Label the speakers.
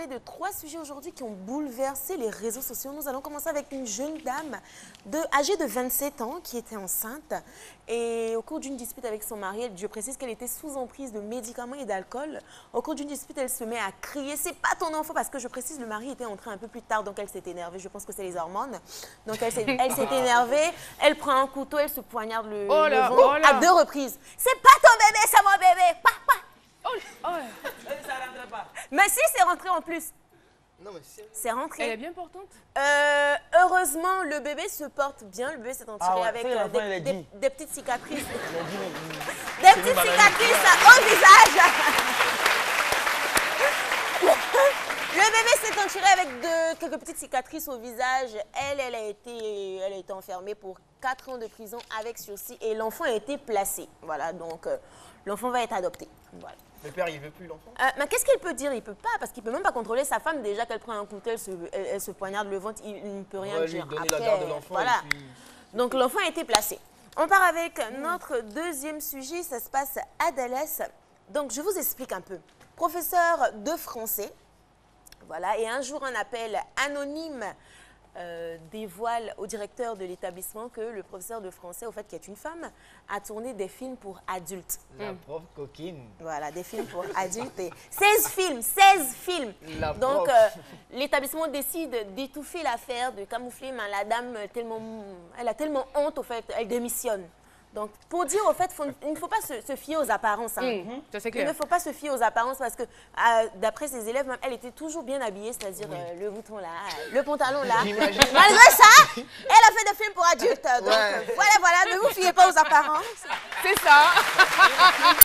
Speaker 1: parler de 3 sujets aujourd'hui qui ont bouleversé les réseaux sociaux. Nous allons commencer avec une jeune dame âgée de 27 ans qui était enceinte. Et au cours d'une dispute avec son mari, je précise qu'elle était sous emprise de médicaments et d'alcool. Au cours d'une dispute, elle se met à crier « C'est pas ton enfant !» parce que je précise, le mari était entré un peu plus tard, donc elle s'est énervée. Je pense que c'est les hormones. Donc elle s'est énervée, elle prend un couteau, elle se poignarde le ventre à 2 reprises. « C'est pas ton bébé, c'est mon bébé !»
Speaker 2: Ça rentre pas.
Speaker 1: Mais si, c'est rentré en plus.
Speaker 2: Non, mais
Speaker 1: c'est rentré.
Speaker 3: Elle est bien portante.
Speaker 1: Heureusement, le bébé se porte bien. Le bébé s'est en tiré avec des petites cicatrices. Des petites cicatrices au visage. Le bébé s'est en tiré avec quelques petites cicatrices au visage. Elle a été enfermée pour 4 ans de prison avec sursis et l'enfant a été placé. Voilà, donc l'enfant va être adopté. Voilà.
Speaker 2: Le père, il veut plus l'enfant.
Speaker 1: Mais qu'est-ce qu'il peut dire? Il peut pas, parce qu'il peut même pas contrôler sa femme. Déjà qu'elle prend un couteau, elle se poignarde le ventre, il ne peut rien dire.
Speaker 2: Lui donner
Speaker 1: après,
Speaker 2: la garde de l'enfant.
Speaker 1: Voilà.
Speaker 2: Puis...
Speaker 1: Donc l'enfant a été placé. On part avec notre deuxième sujet, ça se passe à Dallas. Donc je vous explique un peu. Professeur de français, voilà, et un jour un appel anonyme dévoile au directeur de l'établissement que le professeur de français, au fait qui est une femme, a tourné des films pour adultes.
Speaker 2: La prof coquine.
Speaker 1: Voilà, des films pour adultes. Et 16 films. Donc l'établissement décide d'étouffer l'affaire, de camoufler, mais la dame, elle a tellement honte, au fait, elle démissionne. Donc, pour dire, au fait, il ne faut pas se fier aux apparences. Hein.
Speaker 3: Ça, c'est clair.
Speaker 1: Il ne faut pas se fier aux apparences parce que, d'après ses élèves, même, elle était toujours bien habillée, c'est-à-dire le bouton là, le pantalon là. Malgré ça, elle a fait des films pour adultes. Donc, voilà, ne vous fiez pas aux apparences.
Speaker 3: C'est ça.